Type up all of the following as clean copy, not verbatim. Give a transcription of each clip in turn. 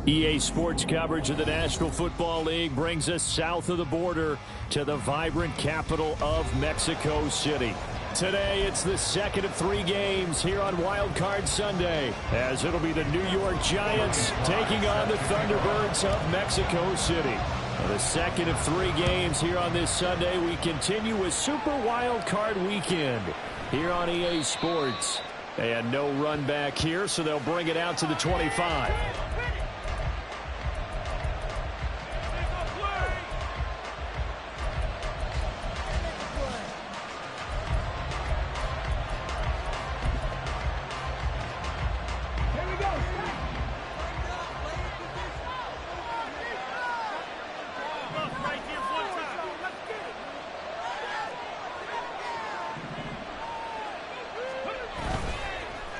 EA Sports coverage of the National Football League brings us south of the border to the vibrant capital of Mexico City. Today, it's the second of 3 games here on Wild Card Sunday, as it'll be the New York Giants taking on the Thunderbirds of Mexico City. The second of 3 games here on this Sunday. We continue with Super Wild Card Weekend here on EA Sports. And no run back here, so they'll bring it out to the 25.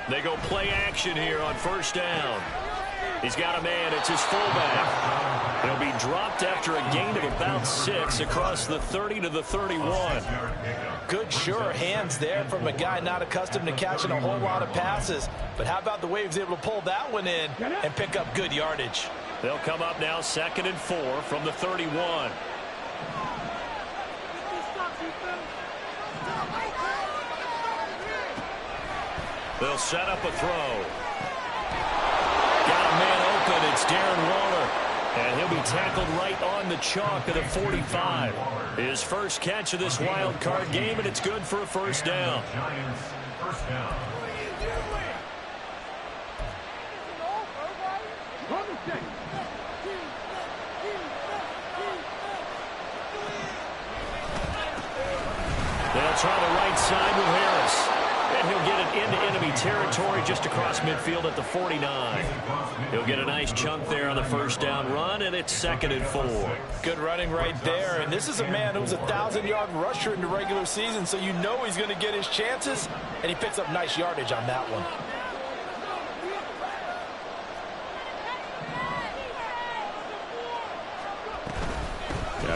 They go play action here on first down. He's got a man. It's his fullback. He'll be dropped after a gain of about 6 across the 30 to the 31. Good, sure hands there from a guy not accustomed to catching a whole lot of passes. But how about the way he was able to pull that one in and pick up good yardage? They'll come up now 2nd and 4 from the 31. They'll set up a throw. Got a man open. It's Darren Waller. And he'll be tackled right on the chalk of the 45. His first catch of this wild card game, and it's good for a first down. They'll try the right side with Harris. And he'll get it into enemy territory just across midfield at the 49. He'll get a nice chunk there on the first down run, and it's 2nd and 4. Good running right there. And this is a man who's a 1,000-yard rusher in the regular season, so you know he's going to get his chances, and he picks up nice yardage on that one.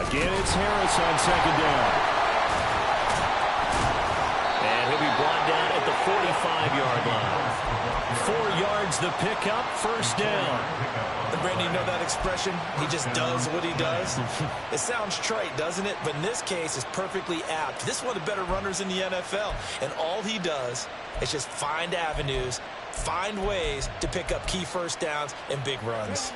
Again, it's Harris on 2nd down. Brought down at the 45-yard line. 4 yards the pickup, first down. And Brandon, you know that expression? He just does what he does. It sounds trite, doesn't it? But in this case, it's perfectly apt. This is one of the better runners in the NFL. And all he does is just find avenues, find ways to pick up key first downs and big runs.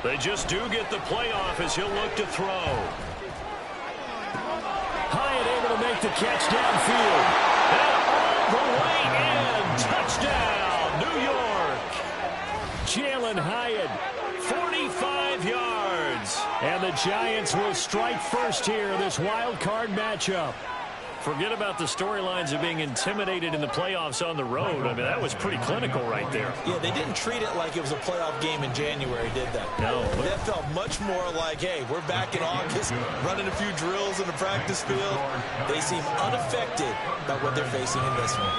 They just do get the playoff as he'll look to throw. Hyatt able to make the catch downfield. And all the way in. Touchdown, New York. Jalen Hyatt, 45 yards. And the Giants will strike first here in this wild card matchup. Forget about the storylines of being intimidated in the playoffs on the road. I mean, that was pretty clinical right there. Yeah, they didn't treat it like it was a playoff game in January, did they? No. That felt much more like, hey, we're back in August, running a few drills in the practice field. They seem unaffected by what they're facing in this one.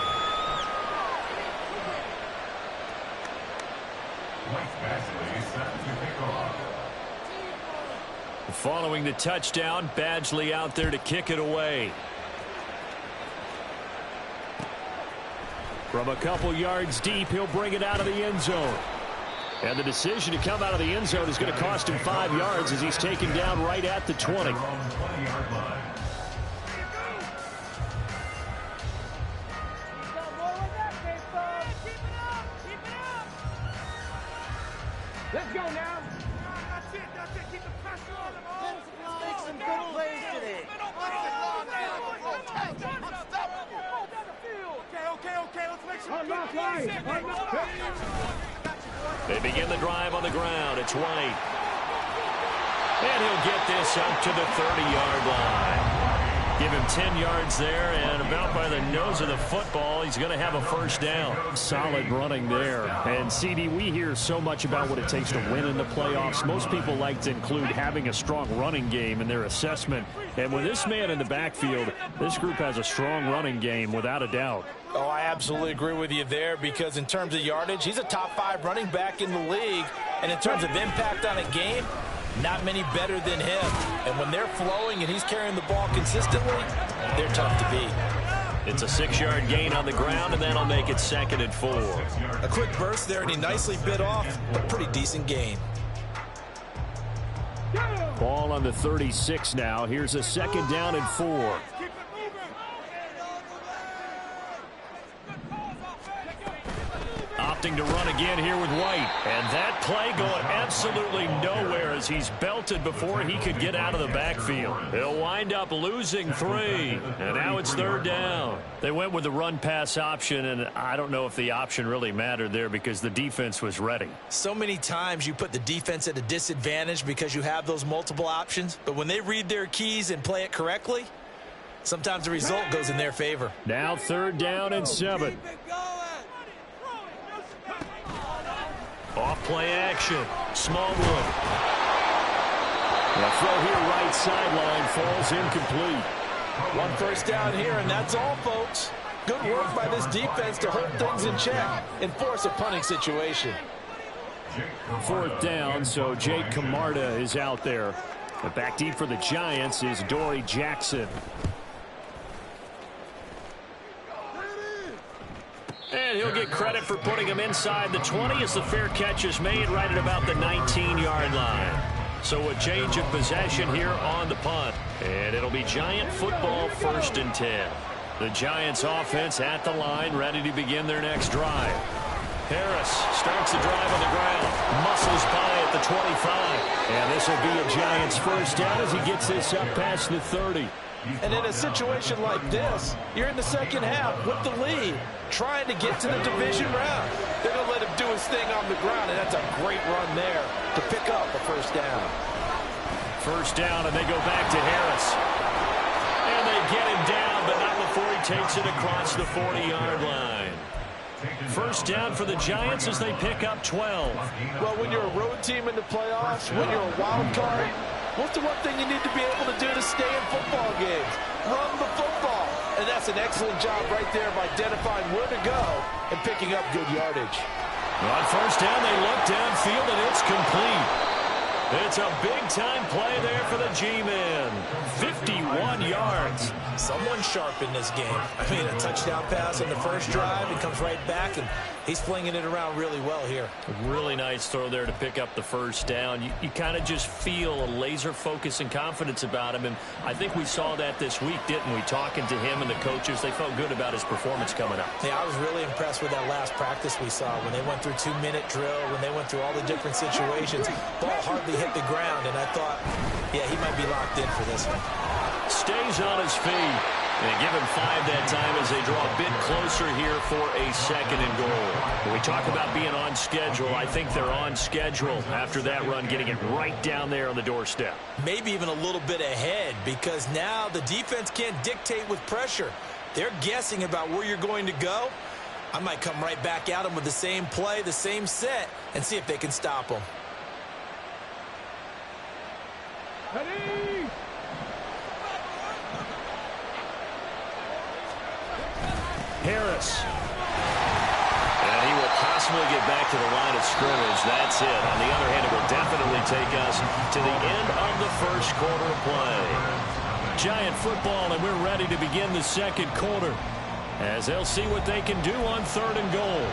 Following the touchdown, Badgley out there to kick it away. From a couple yards deep, he'll bring it out of the end zone. And the decision to come out of the end zone is going to cost him 5 yards as he's taken down right at the 20. Let's go now. That's it. Keep the pressure on them. Let's make some good plays today. Okay. Let's make some good plays. They begin the drive on the ground. It's White. And he'll get this up to the 30-yard line. Give him 10 yards there, and about by the nose of the football, he's going to have a first down. Solid running there. And, CD, we hear so much about what it takes to win in the playoffs. Most people like to include having a strong running game in their assessment. And with this man in the backfield, this group has a strong running game without a doubt. Oh, I absolutely agree with you there, because in terms of yardage, he's a top 5 running back in the league. And in terms of impact on a game, not many better than him. And when they're flowing and he's carrying the ball consistently, they're tough to beat. It's a 6-yard gain on the ground, and that'll make it 2nd and 4. A quick burst there, and he nicely bit off a pretty decent gain. Ball on the 36 now. Here's a 2nd down and 4. Opting to run again here with White. And that play going absolutely nowhere as he's belted before he could get out of the backfield. He'll wind up losing 3. And now it's 3rd down. They went with the run-pass option, and I don't know if the option really mattered there because the defense was ready. So many times you put the defense at a disadvantage because you have those multiple options. But when they read their keys and play it correctly, sometimes the result goes in their favor. Now 3rd down and 7. Off play action. Smallwood. The throw here right sideline falls incomplete. 1 first down here, and that's all, folks. Good work by this defense to hold things in check and force a punting situation. 4th down, so Jake Camarda is out there. But back deep for the Giants is Dory Jackson. And he'll get credit for putting him inside the 20 as the fair catch is made right at about the 19-yard line. So a change of possession here on the punt. And it'll be Giant football 1st and 10. The Giants offense at the line, ready to begin their next drive. Harris starts the drive on the ground. Muscles by at the 25. And this will be a Giants first down as he gets this up past the 30. And in a situation like this, you're in the second half with the lead, trying to get to the division round. They're going to let him do his thing on the ground, and that's a great run there to pick up a first down. First down, and they go back to Harris. And they get him down, but not before he takes it across the 40-yard line. First down for the Giants as they pick up 12. Well, when you're a road team in the playoffs, when you're a wild card, what's the one thing you need to be able to do to stay in football games? Run the football. And that's an excellent job right there of identifying where to go and picking up good yardage. On first down, they look downfield, and it's complete. It's a big-time play there for the G-men. 51 yards. Someone sharp in this game. I mean, a touchdown pass on the first drive. He comes right back, and he's flinging it around really well here. A really nice throw there to pick up the first down. You kind of just feel a laser focus and confidence about him, and I think we saw that this week, didn't we? Talking to him and the coaches, they felt good about his performance coming up. Yeah, I was really impressed with that last practice we saw when they went through 2-minute drill, when they went through all the different situations. Ball hardly hit the ground, and I thought, yeah, he might be locked in for this one. Stays on his feet. And give him 5 that time as they draw a bit closer here for a 2nd and goal. When we talk about being on schedule, I think they're on schedule after that run, getting it right down there on the doorstep. Maybe even a little bit ahead, because now the defense can't dictate with pressure. They're guessing about where you're going to go. I might come right back at them with the same play, the same set, and see if they can stop them. Ready? Harris. And he will possibly get back to the line of scrimmage. That's it. On the other hand, it will definitely take us to the end of the first quarter of play. Giant football, and we're ready to begin the 2nd quarter as they'll see what they can do on 3rd and goal.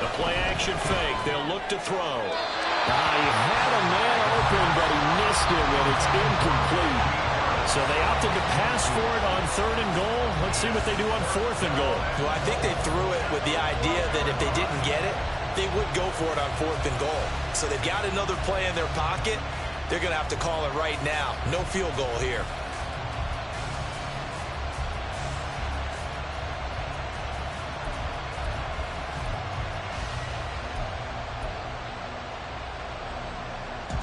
The play action fake. They'll look to throw. He had a man open, but he missed him, and it's incomplete. So they opted to pass for it on 3rd and goal. Let's see what they do on 4th and goal. Well, I think they threw it with the idea that if they didn't get it, they would go for it on 4th and goal. So they've got another play in their pocket. They're going to have to call it right now. No field goal here.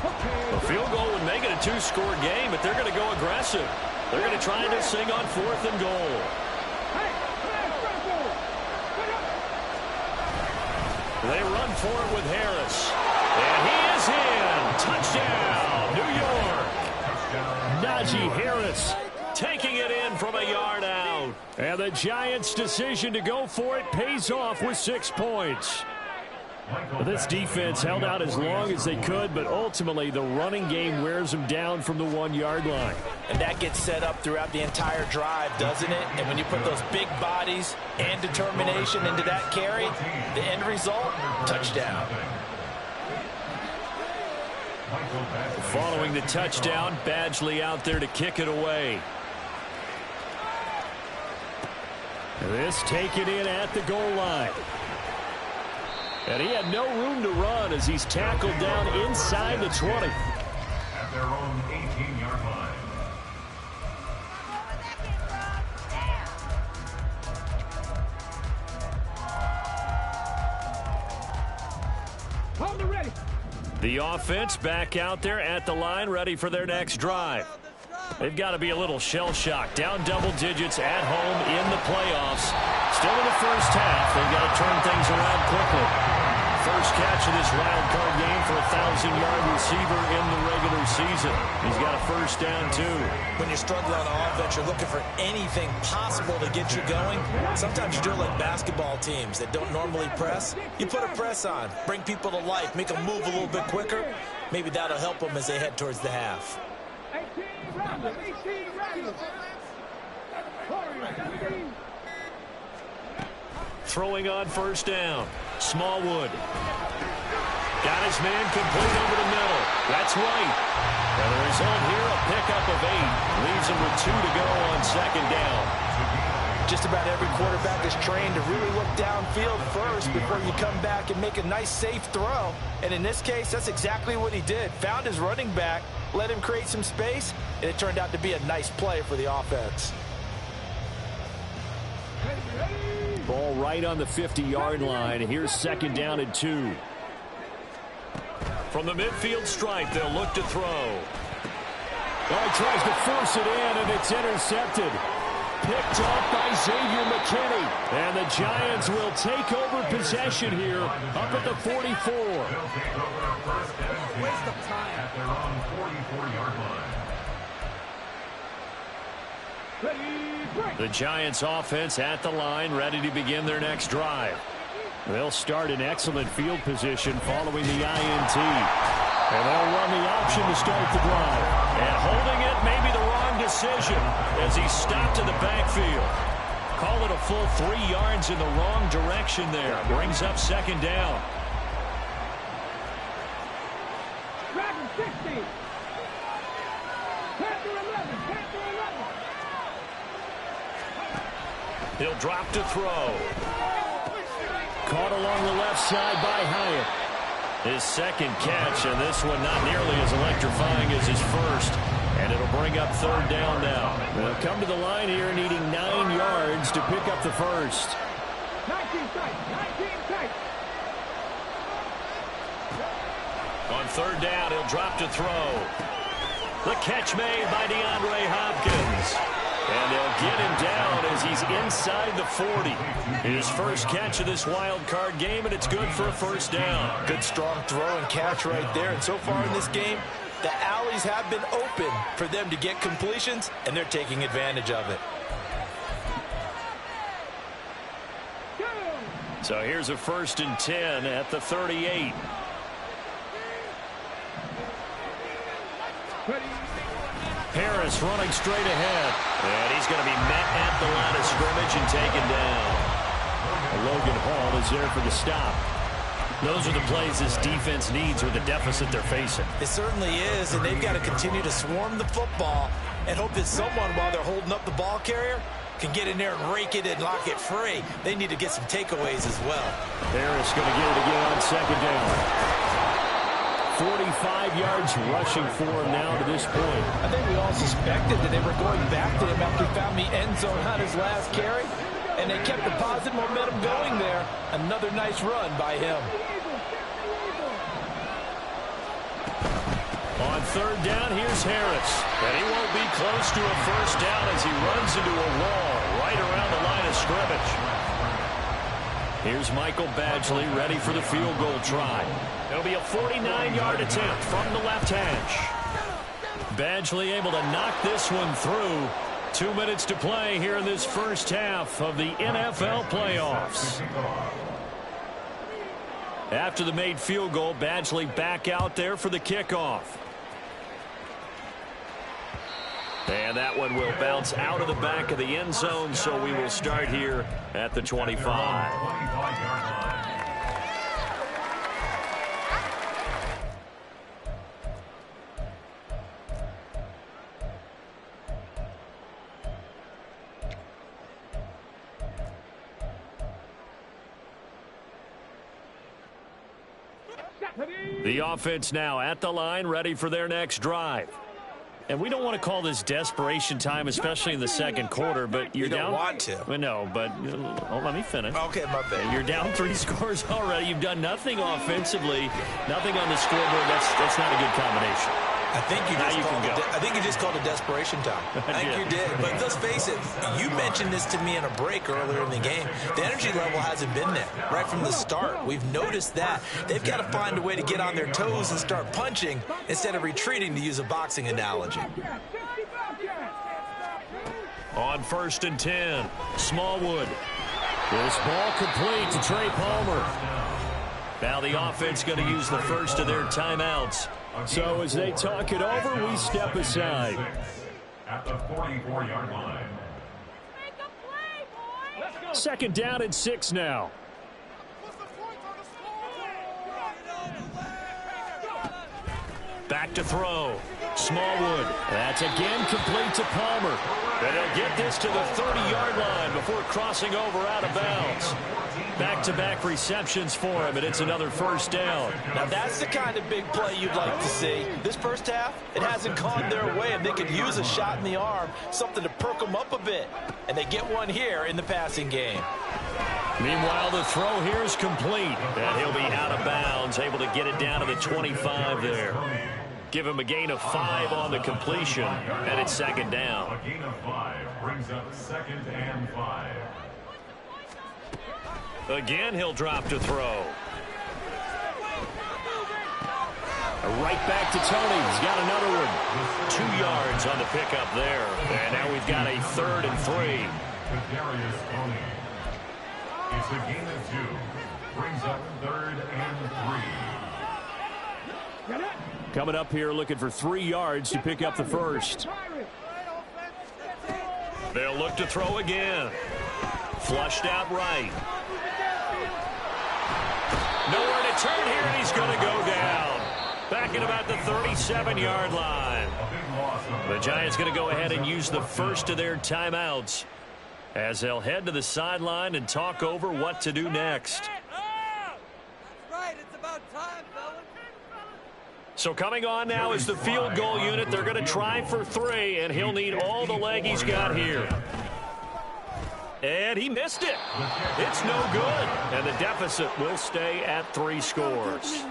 A field goal would make it a two-score game, but they're going to go aggressive. They're going to try this thing on 4th and goal. They run for it with Harris. And he is in. Touchdown, New York. Najee Harris taking it in from a yard out. And the Giants' decision to go for it pays off with 6 points. This defense held out as long as they could, but ultimately the running game wears them down from the 1-yard line. And that gets set up throughout the entire drive, doesn't it? And when you put those big bodies and determination into that carry, the end result, touchdown. Following the touchdown, Badgley out there to kick it away. This taken in at the goal line. And he had no room to run as he's tackled down inside the 20. At their own 18-yard line. Hold it ready. The offense back out there at the line, ready for their next drive. They've got to be a little shell-shocked. Down double digits at home in the playoffs. Still in the first half. They've got to turn things around quickly. First catch of this wild card game for a 1,000-yard receiver in the regular season. He's got a first down, too. When you're struggling on offense, you're looking for anything possible to get you going. Sometimes you do it like basketball teams that don't normally press. You put a press on, bring people to life, make them move a little bit quicker. Maybe that'll help them as they head towards the half. 18 rounders, 18 rounders. Throwing on first down. Smallwood. Got his man complete over the middle. That's White. And the result here, a pickup of 8. Leaves him with 2 to go on second down. Just about every quarterback is trained to really look downfield first before you come back and make a nice, safe throw. And in this case, that's exactly what he did. Found his running back, let him create some space, and it turned out to be a nice play for the offense. Ball right on the 50-yard line. Here's second down and 2. From the midfield stripe, they'll look to throw. Oh, he tries to force it in, and it's intercepted. Picked off by Xavier McKinney. And the Giants will take over possession here up at the 44. They'll take over first and 10 at their own 44-yard line. The Giants offense at the line, ready to begin their next drive. They'll start in excellent field position following the INT. And they'll run the option to start the drive. And holding it may be the wrong decision as he stopped in the backfield. Call it a full 3 yards in the wrong direction there. Brings up second down. Dragon 60. Panther 11. Panther 11. He'll drop to throw. Caught along the left side by Hyatt. His second catch, and this one not nearly as electrifying as his first. And it'll bring up third down now. They'll come to the line here needing 9 yards to pick up the first. 19 tight. 19 tight. On third down, he'll drop to throw. The catch made by DeAndre Hopkins. And they'll get him down as he's inside the 40. His first catch of this wild card game, and it's good for a first down. Good strong throw and catch right there. And so far in this game, the alleys have been open for them to get completions, and they're taking advantage of it. So here's a first and 10 at the 38. Harris running straight ahead. And he's going to be met at the line of scrimmage and taken down. Logan Hall is there for the stop. Those are the plays this defense needs with the deficit they're facing. It certainly is, and they've got to continue to swarm the football and hope that someone, while they're holding up the ball carrier, can get in there and rake it and lock it free. They need to get some takeaways as well. Harris going to get it again on second down. 45 yards rushing for him now to this point. I think we all suspected that they were going back to him after he found the end zone on his last carry, and they kept the positive momentum going there. Another nice run by him. On third down, here's Harris. And he won't be close to a first down as he runs into a wall right around the line of scrimmage. Here's Michael Badgley ready for the field goal try. It'll be a 49-yard attempt from the left hash. Badgley able to knock this one through. 2 minutes to play here in this first half of the NFL playoffs. After the made field goal, Badgley back out there for the kickoff. And that one will bounce out of the back of the end zone, so we will start here at the 25. The offense now at the line, ready for their next drive. And we don't want to call this desperation time, especially in the second quarter, but you're down. You don't want to. Well, no, but let me finish. Okay, my bad. You're down 3 scores already. You've done nothing offensively, nothing on the scoreboard. That's not a good combination. I think you just called it desperation time. I think you did. But let's face it, you mentioned this to me in a break earlier in the game. The energy level hasn't been there right from the start. We've noticed that. They've got to find a way to get on their toes and start punching instead of retreating, to use a boxing analogy. On 1st and 10, Smallwood. This ball complete to Trey Palmer. Now the offense going to use the first of their timeouts. So as they talk it over, we step aside. At the 44-yard line. Second down and 6 now. Back to throw. Smallwood. That's again complete to Palmer. And he'll get this to the 30-yard line before crossing over out of bounds. Back-to-back receptions for him, and it's another first down. Now that's the kind of big play you'd like to see. This first half, it hasn't gone their way, and they could use a shot in the arm, something to perk them up a bit. And they get one here in the passing game. Meanwhile, the throw here is complete. And he'll be out of bounds, able to get it down to the 25 there. Give him a gain of 5 on the completion, and it's second down. A gain of 5 brings up 2nd and 5. Again, he'll drop to throw. Right back to Tony. He's got another one. 2 yards on the pickup there. And now we've got a 3rd and 3. Kadarius Toney. It's a gain of 2. Brings up 3rd and 3. Coming up here looking for 3 yards to pick up the first. They'll look to throw again. Flushed out right. Nowhere to turn here, and he's going to go down. Back at about the 37-yard line. The Giants going to go ahead and use the first of their timeouts as they'll head to the sideline and talk over what to do next. So coming on now is the field goal unit. They're going to try for 3, and he'll need all the leg he's got here. And he missed it. It's no good. And the deficit will stay at 3 scores.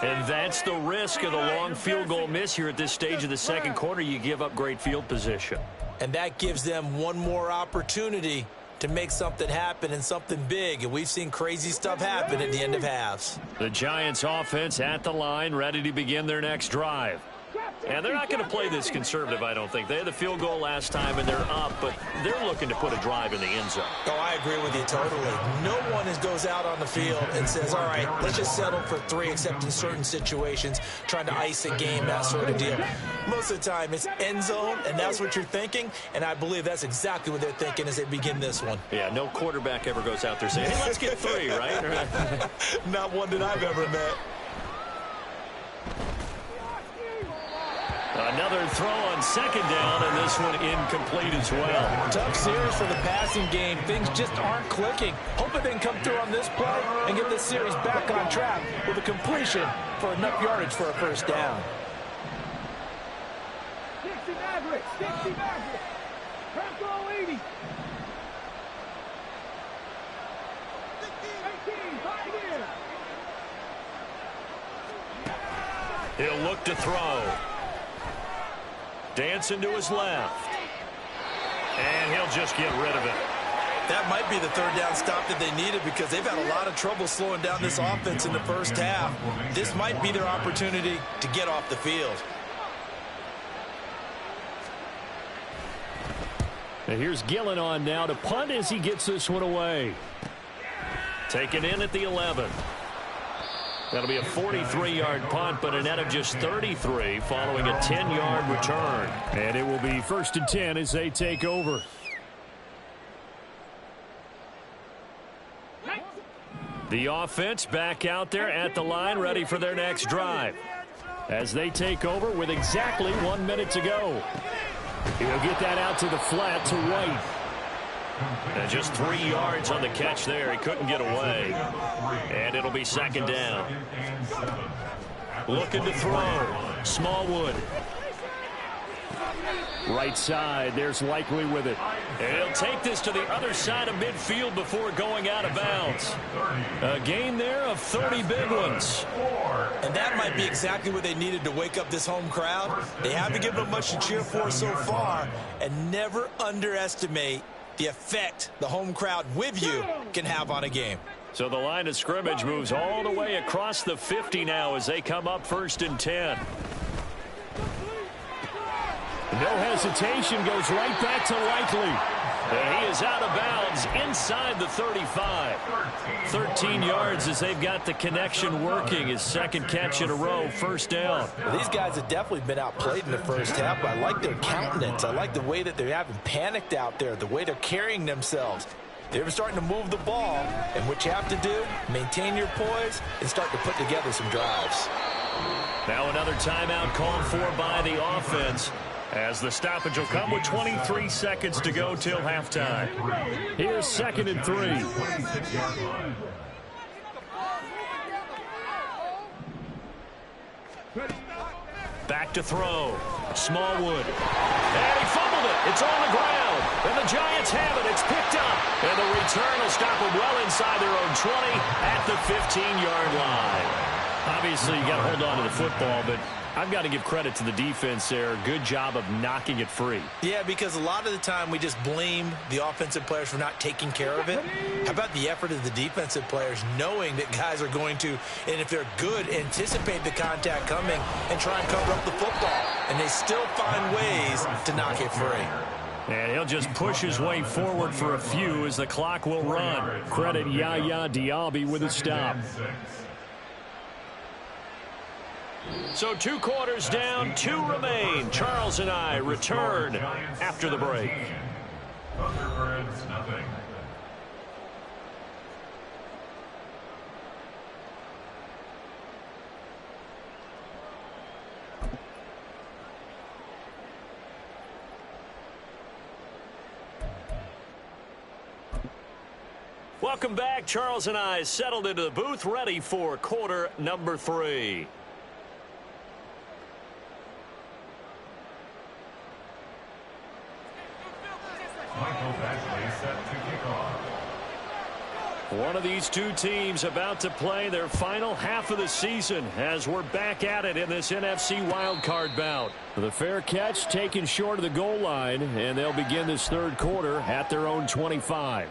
And that's the risk of the long field goal miss here at this stage of the second quarter. You give up great field position. And that gives them one more opportunity to make something happen and something big. And we've seen crazy stuff happen at the end of halves. The Giants offense at the line, ready to begin their next drive. And they're not going to play this conservative, I don't think. They had the field goal last time, and they're up, but they're looking to put a drive in the end zone. Oh, I agree with you totally. No one goes out on the field and says, all right, let's just settle for 3, except in certain situations, trying to ice a game, that sort of deal. Most of the time, it's end zone, and that's what you're thinking, and I believe that's exactly what they're thinking as they begin this one. Yeah, no quarterback ever goes out there saying, hey, let's get 3, right? Not one that I've ever met. Another throw on second down, and this one incomplete as well. Tough series for the passing game. Things just aren't clicking. Hoping they can come through on this play and get this series back on track with a completion for enough yardage for a first down. 60 Mavericks, 60 Mavericks. Crack all 80. 18, right here. He'll look to throw. Dancing to his left. And he'll just get rid of it. That might be the third down stop that they needed because they've had a lot of trouble slowing down this offense in the first half. This might be their opportunity to get off the field. And here's Gillen on now to punt as he gets this one away. Taken in at the 11. That'll be a 43-yard punt, but a net of just 33 following a 10-yard return. And it will be 1st and 10 as they take over. The offense back out there at the line, ready for their next drive. As they take over with exactly 1 minute to go. He'll get that out to the flat to White. And just 3 yards on the catch there. He couldn't get away. And it'll be 2nd down. Looking to throw. Smallwood. Right side, there's Likely with it. And he'll take this to the other side of midfield before going out of bounds. A gain there of 30 big ones. And that might be exactly what they needed to wake up this home crowd. They haven't given them much to cheer for so far. And never underestimate the effect the home crowd with you can have on a game. So the line of scrimmage moves all the way across the 50 now as they come up 1st and 10. No hesitation, goes right back to Likely. And he is out of bounds inside the 35. 13 yards as they've got the connection working. His 2nd catch in a row, 1st down. Well, these guys have definitely been outplayed in the first half, but I like their countenance. I like the way that they haven't panicked out there, the way they're carrying themselves. They're starting to move the ball, and what you have to do, maintain your poise and start to put together some drives. Now another timeout called for by the offense, as the stoppage will come with 23 seconds to go till halftime. Here's 2nd and 3. Back to throw. Smallwood. And he fumbled it. It's on the ground. And the Giants have it. It's picked up. And the return will stop them well inside their own 20 at the 15-yard line. Obviously, you got to hold on to the football, but I've got to give credit to the defense there. Good job of knocking it free. Yeah, because a lot of the time we just blame the offensive players for not taking care of it. How about the effort of the defensive players knowing that guys are going to, and if they're good, anticipate the contact coming and try and cover up the football. And they still find ways to knock it free. And he'll just push his way forward for a few as the clock will run. Credit Yaya Diaby with a stop. So 2 quarters down, 2 remain. Charles and I return after the break. Thunderbirds, nothing. Welcome back. Charles and I settled into the booth, ready for quarter number 3. Michael Bashley set to kick off. One of these two teams about to play their final half of the season as we're back at it in this NFC wildcard bout. The fair catch taken short of the goal line, and they'll begin this 3rd quarter at their own 25.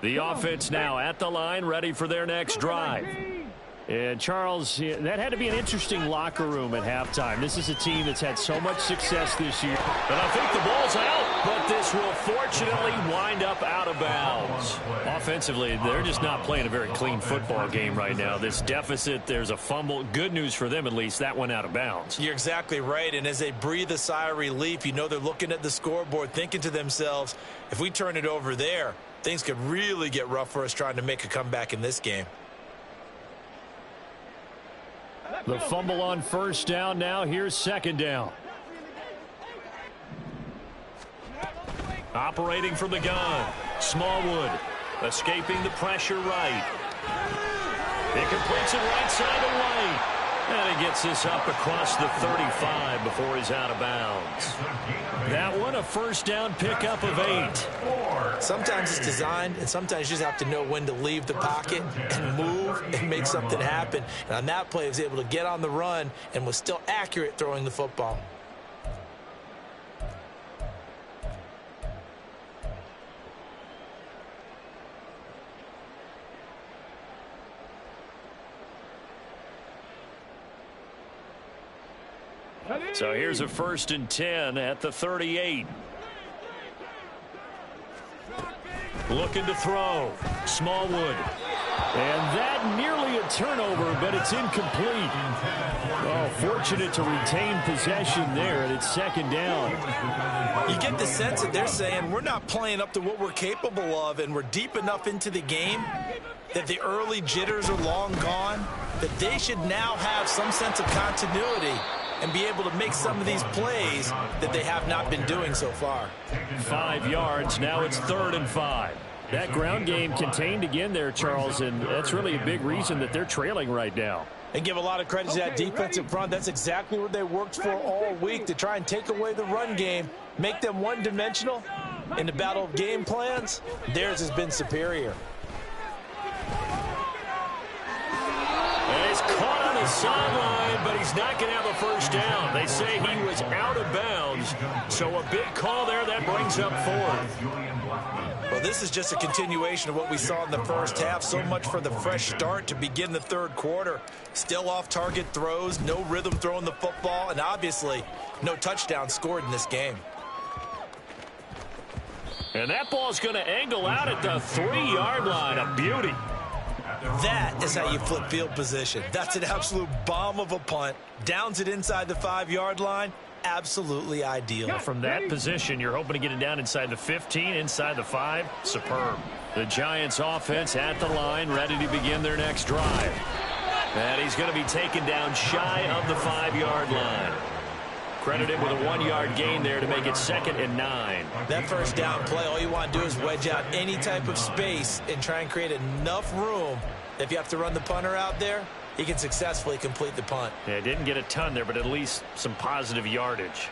The offense now at the line, ready for their next drive. And, Charles, that had to be an interesting locker room at halftime. This is a team that's had so much success this year. And I think the ball's out, but this will fortunately wind up out of bounds. Offensively, they're just not playing a very clean football game right now. This deficit, there's a fumble. Good news for them, at least. That went out of bounds. You're exactly right, and as they breathe a sigh of relief, you know they're looking at the scoreboard, thinking to themselves, if we turn it over there, things could really get rough for us trying to make a comeback in this game. The fumble on 1st down now. Here's 2nd down. Operating from the gun. Smallwood escaping the pressure right. It completes it right side to White. And he gets this up across the 35 before he's out of bounds. That one, a first down pickup of 8. Sometimes it's designed, and sometimes you just have to know when to leave the pocket and move and make something happen. And on that play, he was able to get on the run and was still accurate throwing the football. So here's a 1st and 10 at the 38. Looking to throw. Smallwood. And that nearly a turnover, but it's incomplete. Oh, fortunate to retain possession there, and it's 2nd down. You get the sense that they're saying we're not playing up to what we're capable of, and we're deep enough into the game that the early jitters are long gone, that they should now have some sense of continuity and be able to make some of these plays that they have not been doing so far. 5 yards. Now it's 3rd and 5. That ground game contained again there, Charles, and that's really a big reason that they're trailing right now. And give a lot of credit to that defensive front. That's exactly what they worked for all week, to try and take away the run game, make them one-dimensional. In the battle of game plans, theirs has been superior. And he's caught on the sideline, but he's not going to have a first down. They say he was out of bounds, so a big call there. That brings up 4th. Well, this is just a continuation of what we saw in the first half. So much for the fresh start to begin the 3rd quarter. Still off-target throws, no rhythm throwing the football, and obviously no touchdown scored in this game. And that ball's going to angle out at the 3-yard line. A beauty. That is how you flip field position. That's an absolute bomb of a punt. Downs it inside the 5-yard line. Absolutely ideal. From that position, you're hoping to get it down inside the 15, inside the 5. Superb. The Giants offense at the line, ready to begin their next drive. And he's going to be taken down shy of the 5-yard line. Credit him with a 1-yard gain there to make it 2nd and 9. That first down play, all you want to do is wedge out any type of space and try and create enough room that if you have to run the punter out there, he can successfully complete the punt. Yeah, didn't get a ton there, but at least some positive yardage.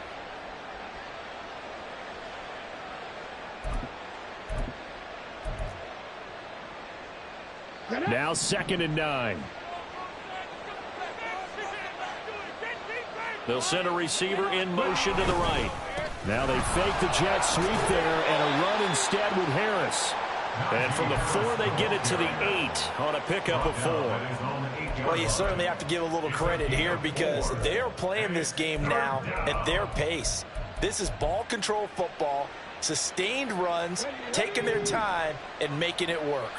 Now 2nd and 9. They'll send a receiver in motion to the right. Now they fake the jet sweep there and a run instead with Harris. And from the 4, they get it to the 8 on a pickup of 4. Well, you certainly have to give a little credit here because they are playing this game now at their pace. This is ball control football, sustained runs, taking their time, and making it work.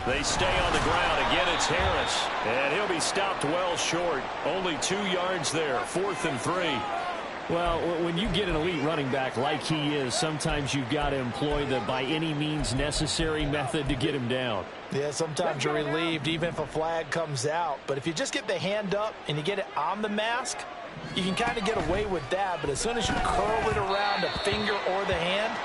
They stay on the ground. Again, it's Harris. And he'll be stopped well short. Only 2 yards there. 4th and 3. Well, when you get an elite running back like he is, sometimes you've got to employ the by any means necessary method to get him down. Yeah, sometimes you're relieved even if a flag comes out. But if you just get the hand up and you get it on the mask, you can kind of get away with that. But as soon as you curl it around the finger or the hand,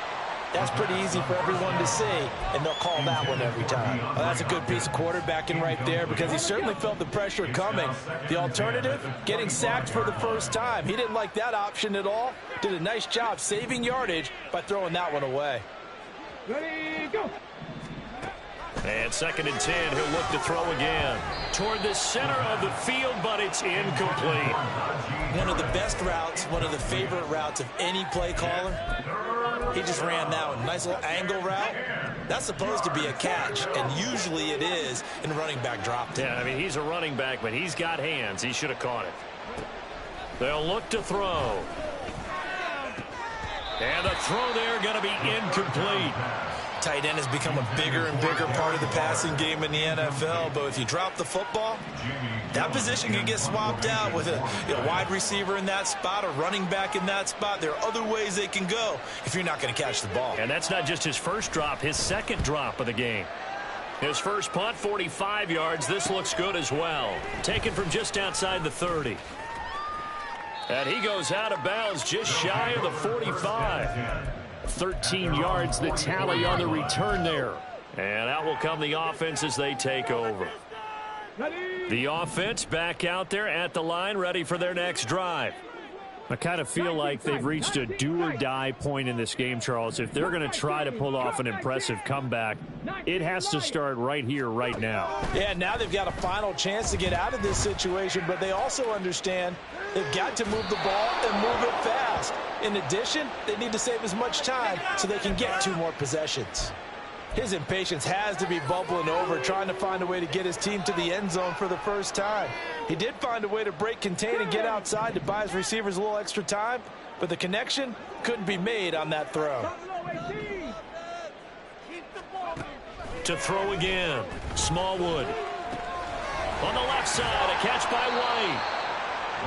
that's pretty easy for everyone to see, and they'll call that one every time. Well, that's a good piece of quarterbacking right there because he certainly felt the pressure coming. The alternative, getting sacked for the first time. He didn't like that option at all. Did a nice job saving yardage by throwing that one away. Ready, go. And 2nd and 10, he'll look to throw again. Toward the center of the field, but it's incomplete. One of the best routes, one of the favorite routes of any play caller. He just ran that one. Nice little angle route. That's supposed to be a catch, and usually it is, and the running back dropped it. Yeah, I mean, he's a running back, but he's got hands. He should have caught it. They'll look to throw. And the throw there going to be incomplete. Tight end has become a bigger and bigger part of the passing game in the NFL, but if you drop the football, that position can get swapped out with a wide receiver in that spot, a running back in that spot. There are other ways they can go if you're not going to catch the ball. And that's not just his first drop, his 2nd drop of the game. His first punt, 45 yards. This looks good as well. Taken from just outside the 30. And he goes out of bounds just shy of the 45. 13 yards the tally on the return there. And out will come the offense as they take over. The offense back out there at the line, ready for their next drive. I kind of feel like they've reached a do-or-die point in this game, Charles. If they're going to try to pull off an impressive comeback, it has to start right here, right now. Yeah, now they've got a final chance to get out of this situation, but they also understand they've got to move the ball and move it fast. In addition, they need to save as much time so they can get 2 more possessions. His impatience has to be bubbling over, trying to find a way to get his team to the end zone for the first time. He did find a way to break contain and get outside to buy his receivers a little extra time, but the connection couldn't be made on that throw. To throw again, Smallwood. On the left side, a catch by White.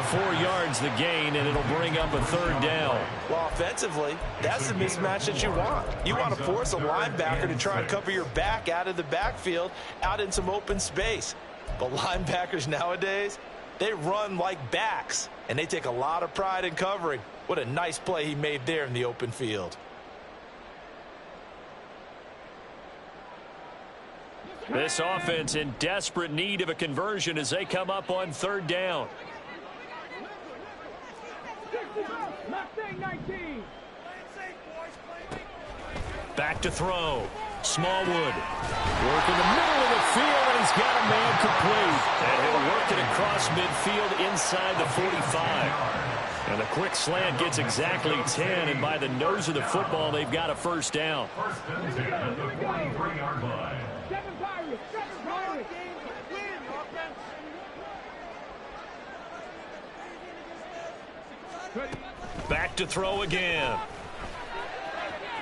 4 yards the gain, and it'll bring up a 3rd down. Well, offensively, that's the mismatch that you want. You want to force a linebacker to try and cover your back out of the backfield, out in some open space. But linebackers nowadays, they run like backs, and they take a lot of pride in covering. What a nice play he made there in the open field. This offense in desperate need of a conversion as they come up on 3rd down. Back to throw. Smallwood. Work in the middle of the field, and he's got a man complete. And he'll work it across midfield inside the 45. And the quick slant gets exactly 10, and by the nose of the football, they've got a 1st down. First and 10 at the 23-yard line. Back to throw again.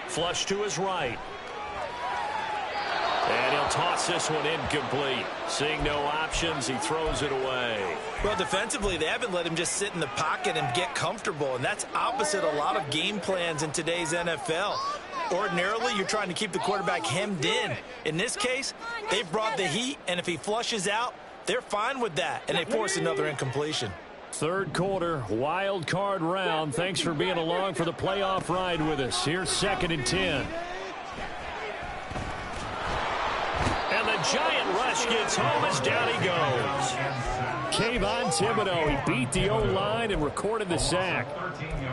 Flush to his right. And he'll toss this one incomplete. Seeing no options, he throws it away. Well, defensively, they haven't let him just sit in the pocket and get comfortable, and that's opposite a lot of game plans in today's NFL. Ordinarily, you're trying to keep the quarterback hemmed in. In this case, they've brought the heat, and if he flushes out, they're fine with that, and they force another incompletion. 3rd quarter, wild card round. Thanks for being along for the playoff ride with us. Here's 2nd and 10. And the giant rush gets home as down he goes. Kayvon Thibodeau, he beat the O-line and recorded the sack.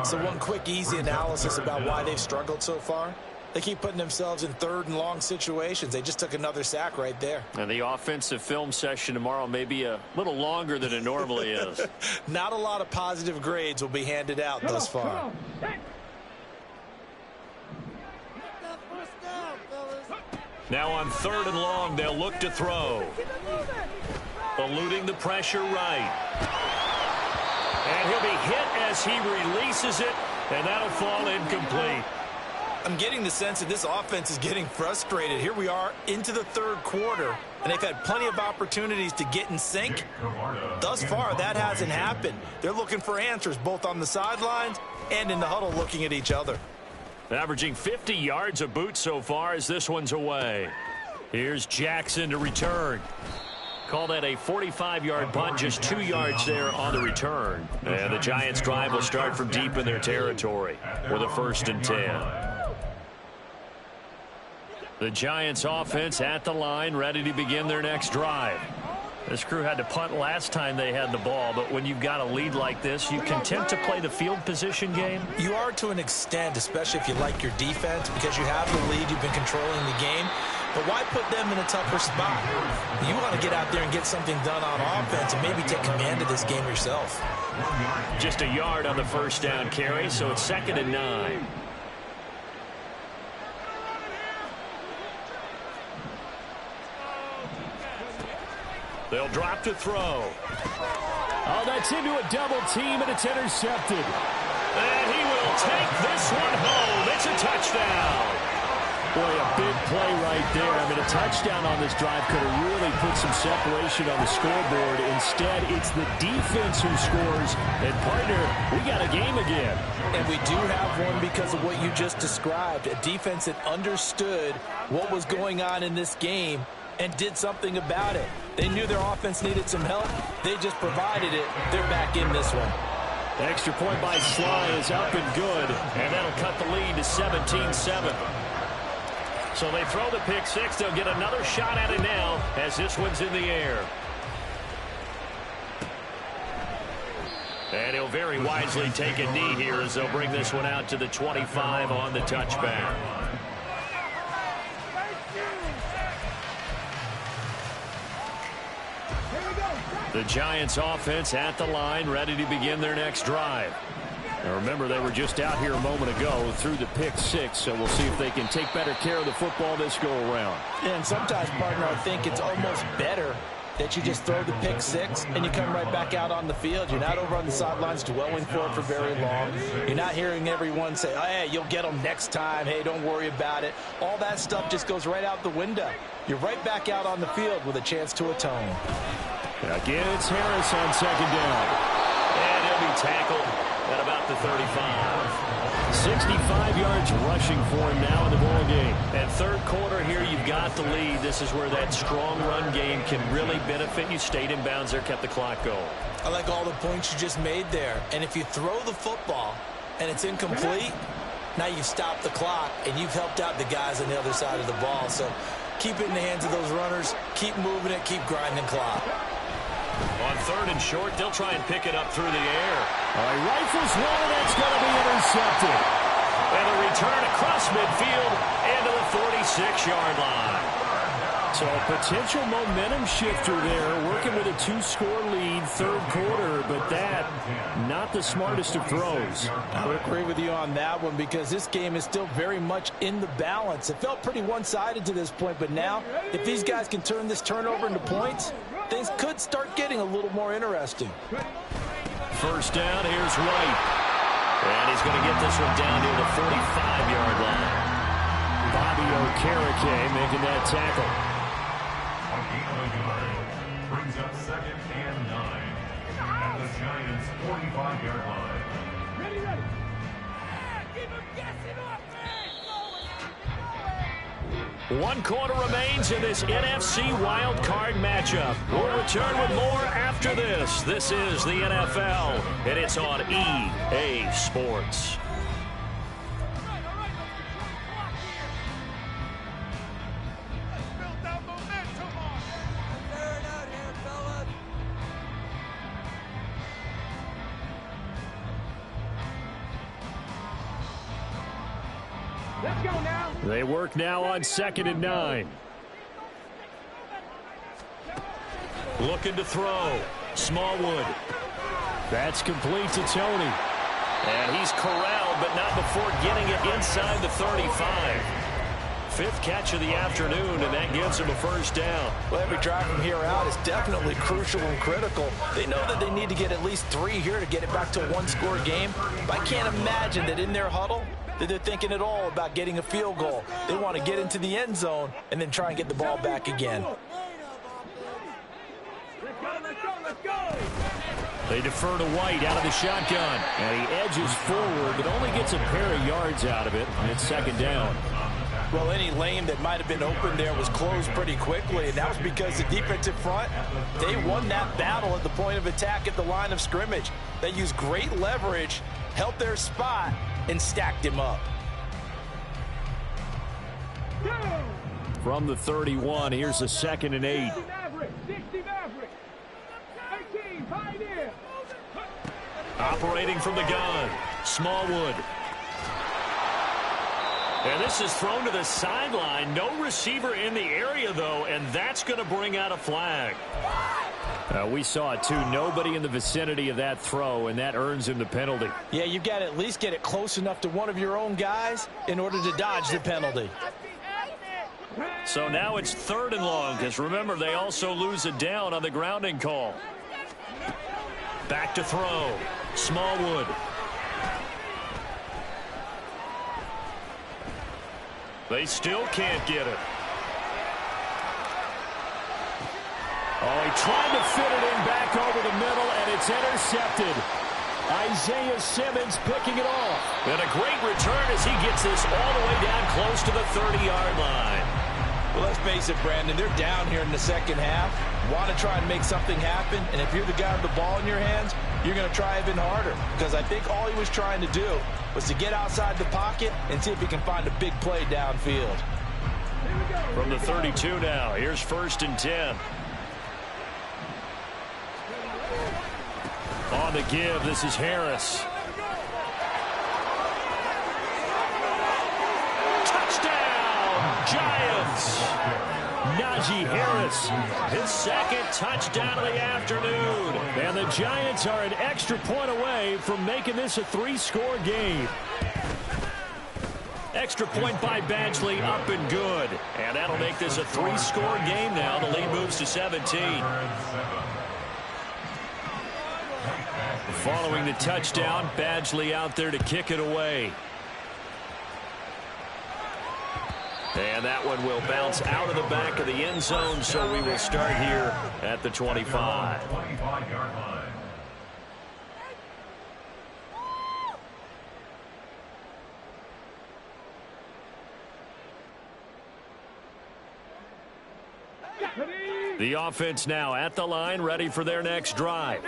So one quick, easy analysis about why they've struggled so far. They keep putting themselves in 3rd and long situations. They just took another sack right there. And the offensive film session tomorrow may be a little longer than it normally is. Not a lot of positive grades will be handed out thus far. Now on 3rd and long, they'll look to throw. Eluding the pressure right. And he'll be hit as he releases it, and that'll fall incomplete. I'm getting the sense that this offense is getting frustrated. Here we are into the 3rd quarter, and they've had plenty of opportunities to get in sync. Thus far, that hasn't happened. They're looking for answers both on the sidelines and in the huddle looking at each other. Averaging 50 yards a boot so far as this one's away. Here's Jackson to return. Call that a 45-yard punt, just 2 yards there on the return. And the Giants' drive will start from deep in their territory with a 1st and 10. The Giants offense at the line, ready to begin their next drive. This crew had to punt last time they had the ball, but when you've got a lead like this, you content to play the field position game? You are to an extent, especially if you like your defense, because you have the lead, you've been controlling the game. But why put them in a tougher spot? You want to get out there and get something done on offense and maybe take command of this game yourself. Just a yard on the 1st down carry, so it's 2nd and 9. They'll drop to throw. Oh, that's into a double team, and it's intercepted. And he will take this one home. It's a touchdown. Boy, a big play right there. I mean, a touchdown on this drive could have really put some separation on the scoreboard. Instead, it's the defense who scores. And, partner, we got a game again. And we do have one because of what you just described. A defense that understood what was going on in this game and did something about it. They knew their offense needed some help. They just provided it. They're back in this one. The extra point by Sly is up and good. And that'll cut the lead to 17-7. So they throw the pick six. They'll get another shot at it now as this one's in the air. And he'll very wisely take a knee here as they'll bring this one out to the 25 on the touchback. The Giants offense at the line, ready to begin their next drive. Now remember, they were just out here a moment ago through the pick six, so we'll see if they can take better care of the football this go around. And sometimes, partner, I think it's almost better that you just throw the pick six and you come right back out on the field. You're not over on the sidelines dwelling for it for very long. You're not hearing everyone say, oh, hey, you'll get them next time. Hey, don't worry about it. All that stuff just goes right out the window. You're right back out on the field with a chance to atone. Again, it's Harris on second down. And he'll be tackled at about the 35. 65 yards rushing for him now in the ball game. And third quarter here, you've got the lead. This is where that strong run game can really benefit you. Stayed in bounds there, kept the clock going. I like all the points you just made there. And if you throw the football and it's incomplete, now you've stopped the clock and you've helped out the guys on the other side of the ball. So keep it in the hands of those runners. Keep moving it. Keep grinding clock. On third and short, they'll try and pick it up through the air. All right, rifles one, and that's going to be intercepted. And a return across midfield and to the 46-yard line. So a potential momentum shifter there, working with a 2-score lead, third quarter, but that, not the smartest of throws. I would agree with you on that one because this game is still very much in the balance. It felt pretty one-sided to this point, but now, if these guys can turn this turnover into points, things could start getting a little more interesting. First down, here's White. And he's going to get this one down near the 45-yard line. Bobby Okereke making that tackle. Brings up 2nd and 9 at the Giants' 45-yard line. Ready, ready. Keep him guessing up, man. One quarter remains in this NFC wild card matchup. We'll return with more after this. This is the NFL, and it's on EA Sports. Let's go now. They work now on 2nd and 9. Looking to throw. Smallwood. That's complete to Tony. And he's corralled, but not before getting it inside the 35. Fifth catch of the afternoon, and that gives him a first down. Well, every drive from here out is definitely crucial and critical. They know that they need to get at least 3 here to get it back to a one-score game. But I can't imagine that in their huddle that they're thinking at all about getting a field goal. They want to get into the end zone and then try and get the ball back again. Let's go. They defer to White out of the shotgun. And he edges forward, but only gets a pair of yards out of it. And it's 2nd down. Well, any lane that might have been open there was closed pretty quickly, and that was because the defensive front, they won that battle at the point of attack at the line of scrimmage. They used great leverage, held their spot, and stacked him up. From the 31, here's a 2nd and 8. 60 Maverick. 18, Pioneer. Operating from the gun. Smallwood. And this is thrown to the sideline. No receiver in the area, though, and that's going to bring out a flag. We saw it, too. Nobody in the vicinity of that throw, and that earns him the penalty. Yeah, you got to at least get it close enough to one of your own guys in order to dodge the penalty. So now it's 3rd and long, because remember, they also lose a down on the grounding call. Back to throw. Smallwood. They still can't get it. Oh, he tried to fit it in back over the middle, and it's intercepted. Isaiah Simmons picking it off. And a great return as he gets this all the way down close to the 30-yard line. Well, let's face it, Brandon, they're down here in the second half. Want to try and make something happen, and if you're the guy with the ball in your hands, you're going to try even harder, because I think all he was trying to do was to get outside the pocket and see if he can find a big play downfield. From the 32 now, here's 1st and 10. On the give, this is Harris. Touchdown, Giants! Najee Harris, his 2nd touchdown of the afternoon. And the Giants are an extra point away from making this a 3-score game. Extra point by Badgley, up and good. And that'll make this a 3-score game now. The lead moves to 17. Following the touchdown, Badgley out there to kick it away. And that one will bounce out of the back of the end zone, so we will start here at the 25. 25-yard line. The offense now at the line, ready for their next drive.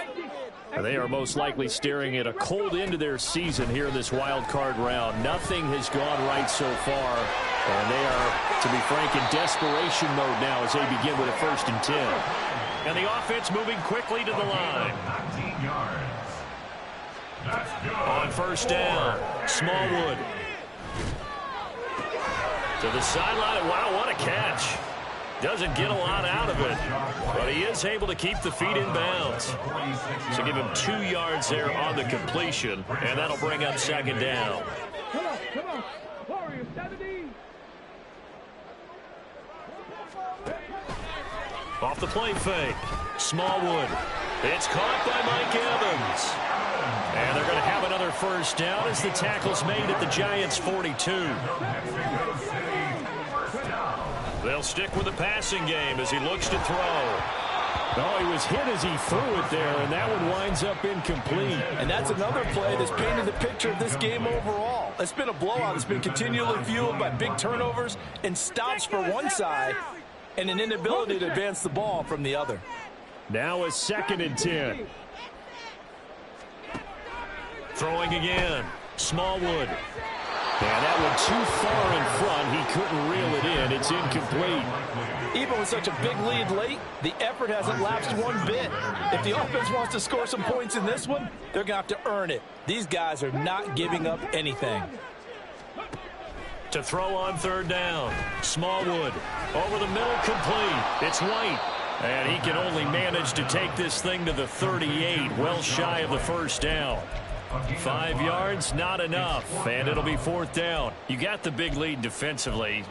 They are most likely staring at a cold end to their season here in this wild card round. Nothing has gone right so far, and they are, to be frank, in desperation mode now as they begin with a 1st and 10. And the offense moving quickly to the line. 19 yards. On 1st down, Smallwood. To the sideline. Wow, what a catch. Doesn't get a lot out of it, but he is able to keep the feet in bounds. So give him 2 yards there on the completion, and that'll bring up 2nd down. Come on. Warriors, 70. Off the play fake, Smallwood. It's caught by Mike Evans. And they're going to have another 1st down as the tackle's made at the Giants' 42. They'll stick with the passing game as he looks to throw. Oh, he was hit as he threw it there, and that one winds up incomplete. And that's another play that's painted the picture of this game overall. It's been a blowout. It's been continually fueled by big turnovers and stops for one side and an inability to advance the ball from the other. Now a 2nd and 10. Throwing again, Smallwood. And that one too far in front. He couldn't reel it in. It's incomplete. Even with such a big lead late, the effort hasn't lapsed one bit. If the offense wants to score some points in this one, they're going to have to earn it. These guys are not giving up anything. To throw on 3rd down, Smallwood. Over the middle, complete. It's White. And he can only manage to take this thing to the 38, well shy of the 1st down. 5 yards, not enough, and it'll be 4th down. You got the big lead defensively.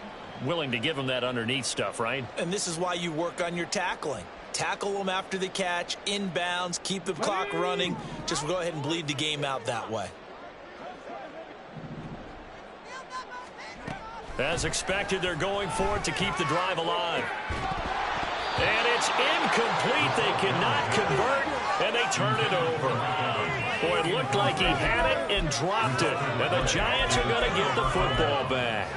Willing to give them that underneath stuff, right? And this is why you work on your tackling. Tackle them after the catch, inbounds, keep the clock running. Just go ahead and bleed the game out that way. As expected, they're going for it to keep the drive alive. And it's incomplete. They cannot convert, and they turn it over. Boy, it looked like he had it and dropped it. And the Giants are going to get the football back.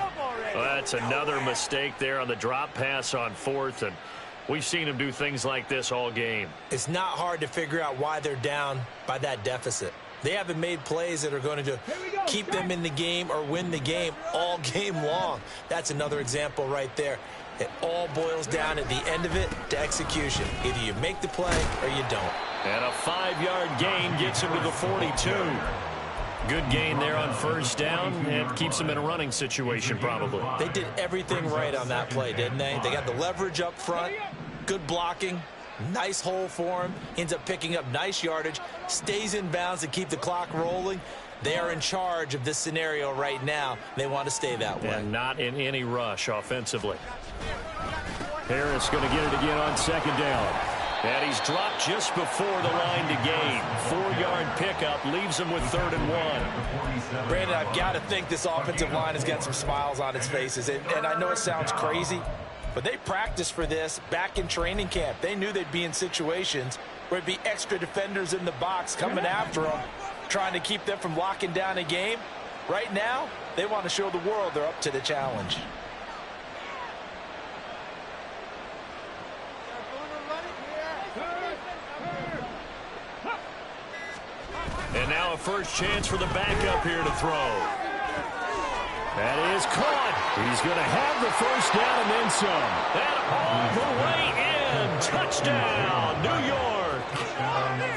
Well, that's another mistake there on the drop pass on 4th, and we've seen him do things like this all game. It's not hard to figure out why they're down by that deficit. They haven't made plays that are going to keep them in the game or win the game all game long. That's another example right there. It all boils down at the end of it to execution. Either you make the play or you don't. And a 5-yard gain gets him to the 42. Good gain there on 1st down and keeps him in a running situation probably. They did everything right on that play, didn't they? They got the leverage up front, good blocking, nice hole for him, ends up picking up nice yardage, stays in bounds to keep the clock rolling. They are in charge of this scenario right now. They want to stay that way. And not in any rush offensively. Harris going to get it again on 2nd down. And he's dropped just before the line to gain. 4-yard pickup leaves him with 3rd and 1. Brandon, I've got to think this offensive line has got some smiles on its faces. And I know it sounds crazy, but they practiced for this back in training camp. They knew they'd be in situations where it'd be extra defenders in the box coming after them, trying to keep them from locking down a game. Right now, they want to show the world they're up to the challenge. And now a first chance for the backup here to throw. That is caught. He's going to have the first down and then some. And all the way in. Touchdown, New York.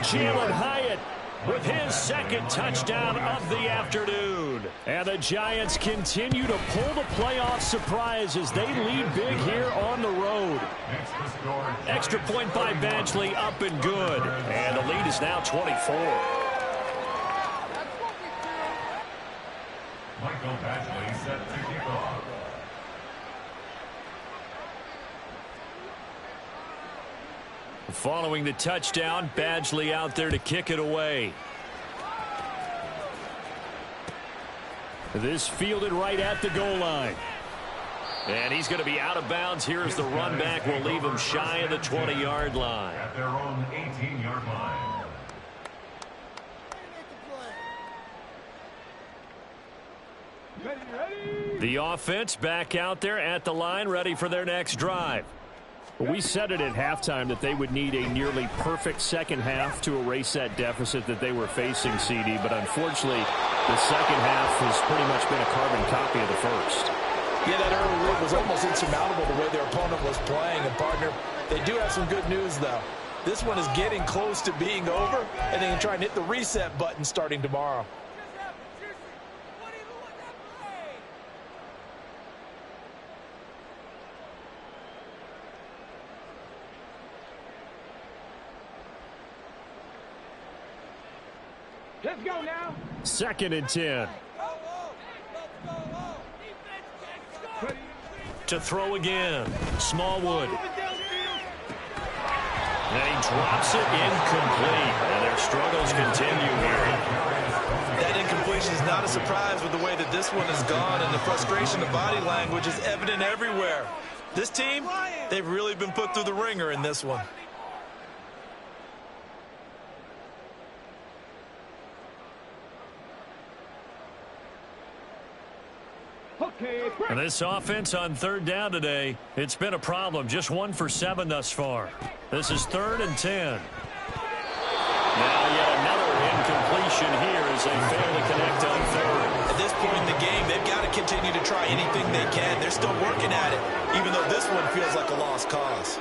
Jalen Hyatt with his second touchdown of the afternoon. And the Giants continue to pull the playoff surprise as they lead big here on the road. Extra point by Badgley, up and good. And the lead is now 24. Michael Badgley set to kick off. Following the touchdown, Badgley out there to kick it away. This fielded right at the goal line. And he's going to be out of bounds here as the run back will leave him shy of the 20-yard line. At their own 18-yard line. The offense back out there at the line, ready for their next drive. We said it at halftime that they would need a nearly perfect second half to erase that deficit that they were facing, CD. But unfortunately, the second half has pretty much been a carbon copy of the first. Yeah, that early lead was almost insurmountable the way their opponent was playing. And, partner, they do have some good news, though. This one is getting close to being over, and they can try and hit the reset button starting tomorrow. Let's go now. 2nd and 10. To throw again, Smallwood. And he drops it incomplete. And their struggles continue here. That incompletion is not a surprise with the way that this one has gone, and the frustration of body language is evident everywhere. This team, they've really been put through the ringer in this one. And this offense on 3rd down today, it's been a problem. Just 1 for 7 thus far. This is 3rd and 10. Now yet another incompletion here as they fail to connect on 3rd. At this point in the game, they've got to continue to try anything they can. They're still working at it, even though this one feels like a lost cause.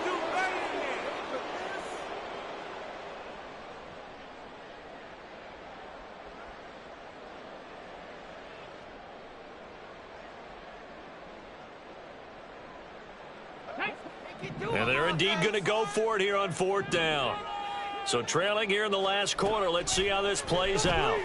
And they're indeed going to go for it here on 4th down. So trailing here in the last quarter. Let's see how this plays out.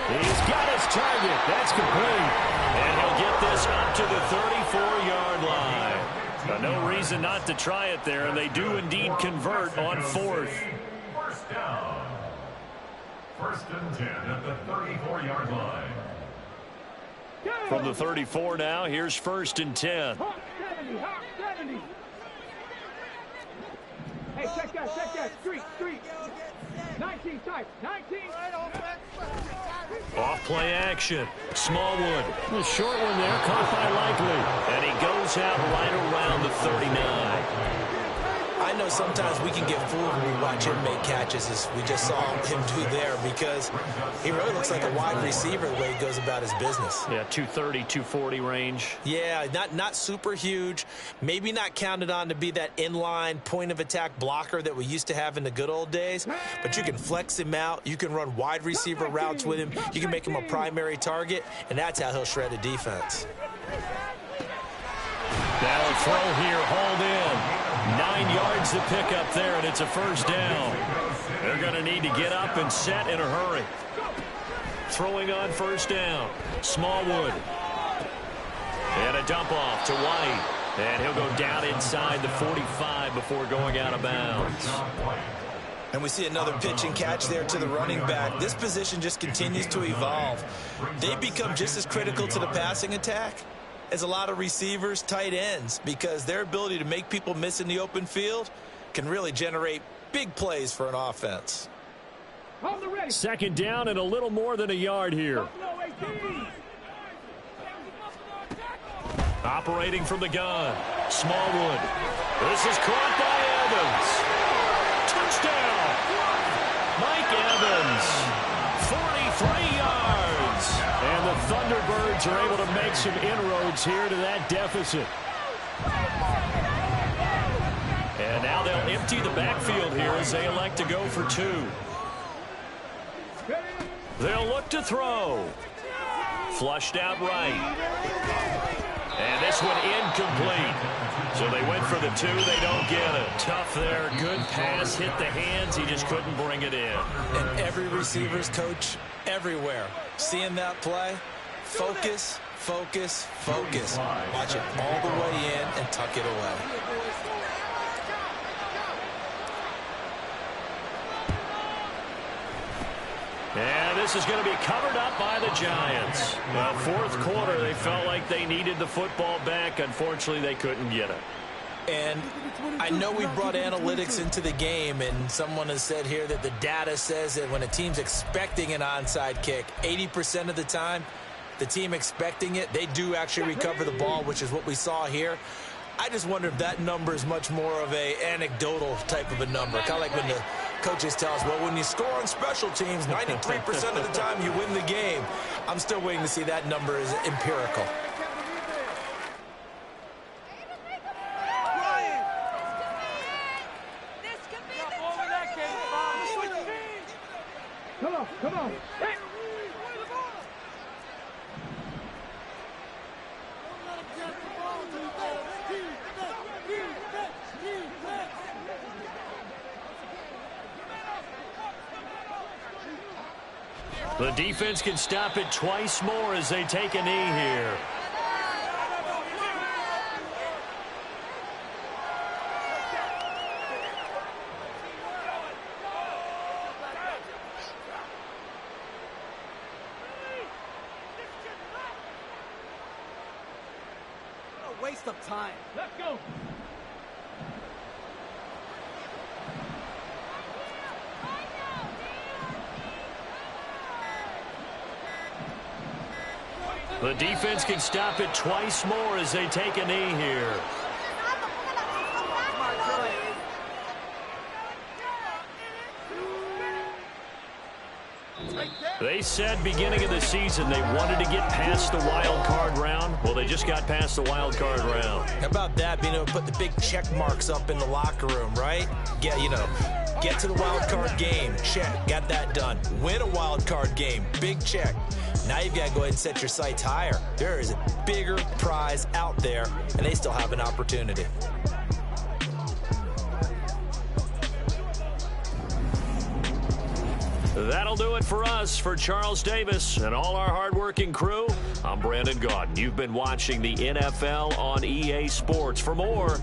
He's got his target. That's complete. And he'll get this up to the 34-yard line. Now, no reason not to try it there, and they do indeed convert on 4th. First down. 1st and 10 at the 34-yard line. From the 34 now, here's 1st and 10. Hey, check that. Street. 19 type. 19. Off play action. Smallwood. The short one there, caught by Likely. And he goes out right around the 39. I know sometimes we can get fooled when we watch him make catches, as we just saw him do there, because he really looks like a wide receiver the way he goes about his business. Yeah, 230, 240 range. Yeah, not super huge, maybe not counted on to be that inline point-of-attack blocker that we used to have in the good old days, but you can flex him out, you can run wide receiver routes with him, you can make him a primary target, and that's how he'll shred a defense. Now a throw here, hauled in. 9 yards to pick up there, and it's a 1st down. They're going to need to get up and set in a hurry. Throwing on 1st down. Smallwood. And a dump off to White. And he'll go down inside the 45 before going out of bounds. And we see another pitch and catch there to the running back. This position just continues to evolve. They become just as critical to the passing attack as a lot of receivers, tight ends, because their ability to make people miss in the open field can really generate big plays for an offense. 2nd down and a little more than a yard here. Operating from the gun, Smallwood. This is caught by Evans. Touchdown! Mike Evans. 43 yards. And the Thunderbirds are able to make some inroads here to that deficit. And now they'll empty the backfield here as they elect to go for 2. They'll look to throw. Flushed out right. And this one incomplete. So they went for the 2. They don't get it. Tough there. Good pass. Hit the hands. He just couldn't bring it in. And every receiver's coach everywhere. Seeing that play, focus, focus, focus. Watch it all the way in and tuck it away. And this is going to be covered up by the Giants. Well, fourth quarter, they felt like they needed the football back. Unfortunately, they couldn't get it. And I know we brought analytics into the game, and someone has said here that the data says that when a team's expecting an onside kick, 80% of the time, the team expecting it, they do actually recover the ball, which is what we saw here. I just wonder if that number is much more of a anecdotal type of a number. Kind of like when the coaches tell us, well, when you score on special teams, 93% of the time you win the game. I'm still waiting to see that number is empirical. Come on. The defense can stop it twice more as they take a knee here. What a waste of time. Let's go. The defense can stop it twice more as they take a knee here. They said beginning of the season they wanted to get past the wild card round. Well, they just got past the wild card round. How about that, being able to put the big check marks up in the locker room, right? Get to the wild card game, check, got that done. Win a wild card game, big check. Now you've got to go ahead and set your sights higher. There is a bigger prize out there, and they still have an opportunity. That'll do it for us. For Charles Davis and all our hardworking crew, I'm Brandon Gaudin. You've been watching the NFL on EA Sports. For more,